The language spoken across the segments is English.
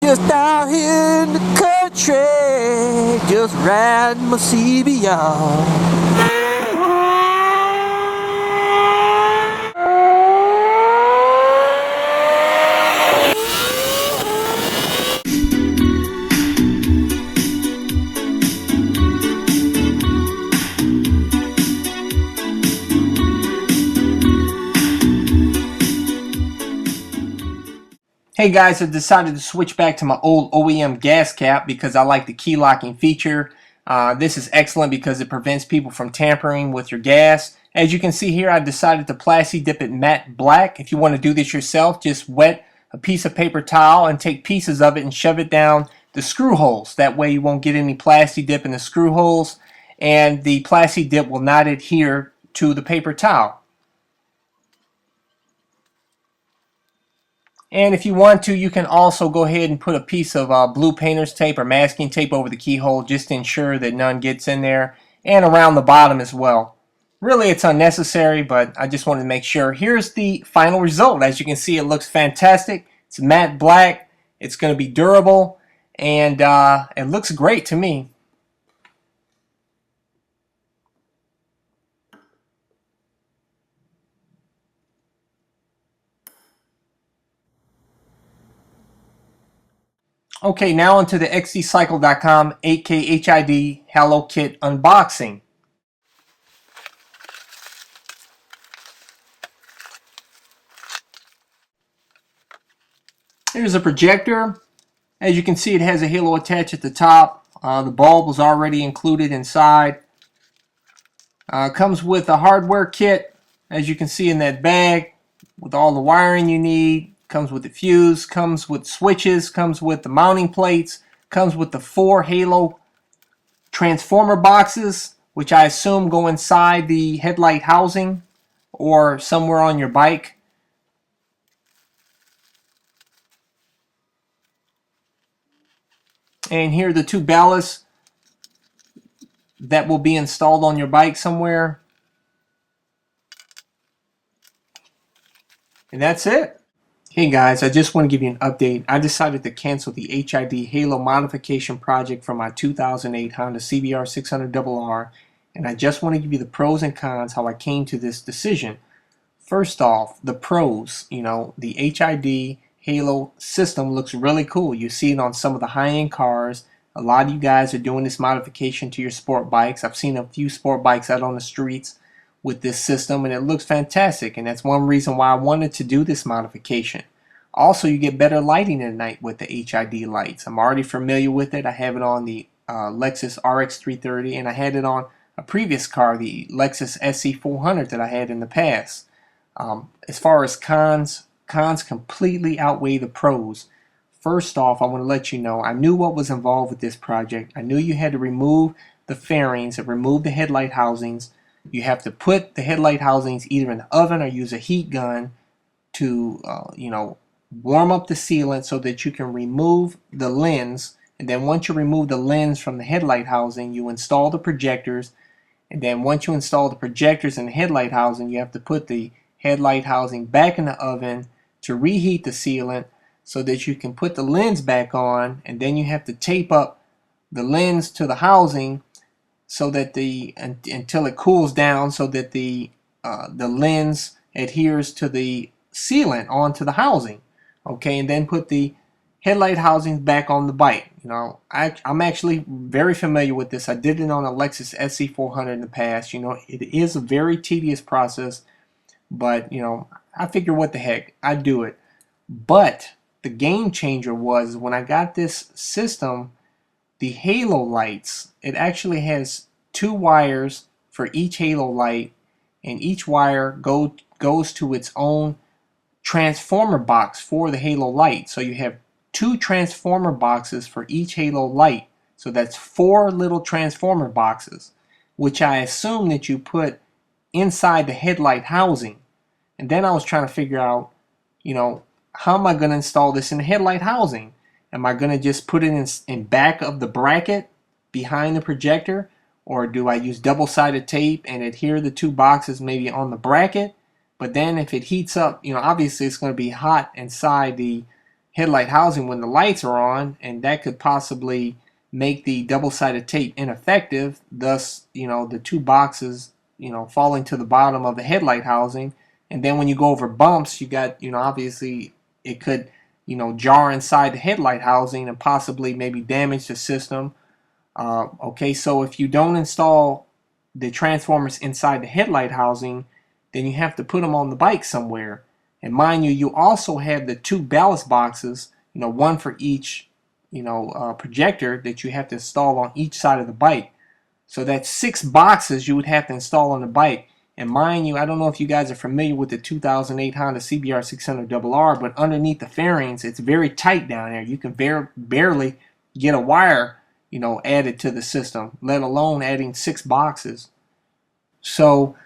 Just out here in the country, just riding my CBR. Hey guys, I decided to switch back to my old OEM gas cap because I like the key locking feature. This is excellent because it prevents people from tampering with your gas. As you can see here, I decided to Plasti dip it matte black. If you want to do this yourself, just wet a piece of paper towel and take pieces of it and shove it down the screw holes. That way you won't get any Plasti dip in the screw holes, and the Plasti dip will not adhere to the paper towel. And if you want to, you can also go ahead and put a piece of blue painter's tape or masking tape over the keyhole just to ensure that none gets in there, and around the bottom as well. Really, it's unnecessary, but I just wanted to make sure. Here's the final result. As you can see, it looks fantastic. It's matte black. It's going to be durable, and it looks great to me. Okay, now onto the xdcycle.com 8K HID Hello Kit unboxing. Here's a projector. As you can see, it has a halo attached at the top. The bulb was already included inside. Comes with a hardware kit, as you can see in that bag, with all the wiring you need. Comes with the fuse, comes with switches, comes with the mounting plates, comes with the 4 halo transformer boxes, which I assume go inside the headlight housing or somewhere on your bike. And here are the 2 ballasts that will be installed on your bike somewhere. And that's it. Hey guys, I just want to give you an update. I decided to cancel the HID Halo modification project for my 2008 Honda CBR 600RR, and I just want to give you the pros and cons how I came to this decision. First off, the pros, the HID Halo system looks really cool. You see it on some of the high-end cars. A lot of you guys are doing this modification to your sport bikes. I've seen a few sport bikes out on the streets with this system, and it looks fantastic, and that's one reason why I wanted to do this modification. Also, you get better lighting at night with the HID lights. I'm already familiar with it. I have it on the Lexus RX 330, and I had it on a previous car, the Lexus SC 400 that I had in the past. As far as cons completely outweigh the pros. First off, I want to let you know, I knew what was involved with this project. I knew you had to remove the fairings and remove the headlight housings. You have to put the headlight housings either in the oven or use a heat gun to, warm up the sealant so that you can remove the lens. And then once you remove the lens from the headlight housing, you install the projectors. And then once you install the projectors and the headlight housing, you have to put the headlight housing back in the oven to reheat the sealant so that you can put the lens back on. And then you have to tape up the lens to the housing so that until it cools down, so that the lens adheres to the sealant onto the housing. Okay, and then put the headlight housings back on the bike. I'm actually very familiar with this. I did it on a Lexus SC 400 in the past. It is a very tedious process, but I figure what the heck, I do it. But the game changer was when I got this system, the halo lights. It actually has 2 wires for each halo light, and each wire goes to its own transformer box for the halo light. So you have 2 transformer boxes for each halo light. So that's 4 little transformer boxes, which I assume that you put inside the headlight housing. And then I was trying to figure out, how am I going to install this in the headlight housing? Am I going to just put it in back of the bracket behind the projector? Or do I use double-sided tape and adhere the 2 boxes maybe on the bracket? But then if it heats up, obviously it's going to be hot inside the headlight housing when the lights are on, and that could possibly make the double-sided tape ineffective, thus, the two boxes, falling to the bottom of the headlight housing. And then when you go over bumps, you got, obviously it could, jar inside the headlight housing and possibly maybe damage the system. Okay, so if you don't install the transformers inside the headlight housing, then you have to put them on the bike somewhere. And mind you, you also have the two ballast boxes, one for each, projector that you have to install on each side of the bike. So that's 6 boxes you would have to install on the bike. And mind you, I don't know if you guys are familiar with the 2008 Honda CBR 600RR, but underneath the fairings, it's very tight down there. You can barely get a wire, added to the system, let alone adding 6 boxes. So,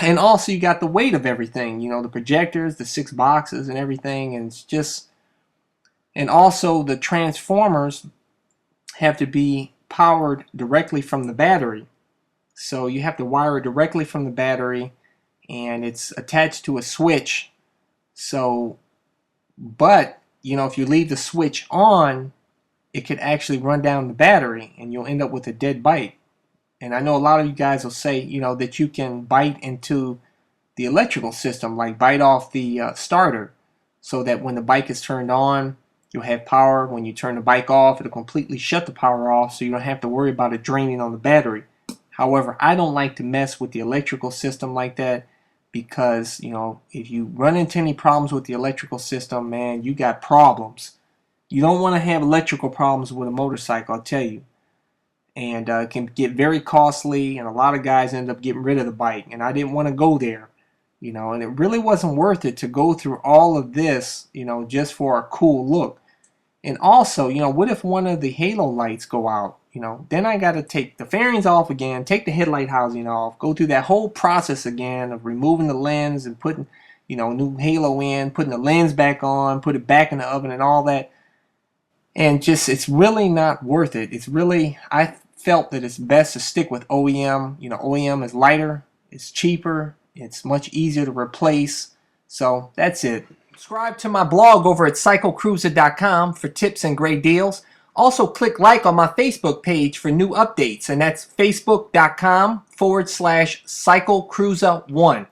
and also you got the weight of everything, the projectors, the 6 boxes and everything, and it's just, and also the transformers have to be powered directly from the battery. So you have to wire it directly from the battery, and it's attached to a switch. So, but, if you leave the switch on, it could actually run down the battery and you'll end up with a dead bike. And I know a lot of you guys will say, that you can bite into the electrical system, like bite off the starter, so that when the bike is turned on, you'll have power. When you turn the bike off, it'll completely shut the power off, so you don't have to worry about it draining on the battery. However, I don't like to mess with the electrical system like that, because, if you run into any problems with the electrical system, man, you got problems. You don't want to have electrical problems with a motorcycle, I'll tell you. And it can get very costly, and a lot of guys end up getting rid of the bike, and I didn't want to go there. And it really wasn't worth it to go through all of this, just for a cool look. And also, what if one of the halo lights go out? Then I got to take the fairings off again, take the headlight housing off, go through that whole process again of removing the lens and putting, new halo in, putting the lens back on, put it back in the oven and all that. And just, it's really not worth it. It's really, I felt that it's best to stick with OEM. OEM is lighter, it's cheaper, it's much easier to replace. So that's it. Subscribe to my blog over at CycleCruza.com for tips and great deals. Also click like on my Facebook page for new updates, and that's facebook.com/CycleCruza1.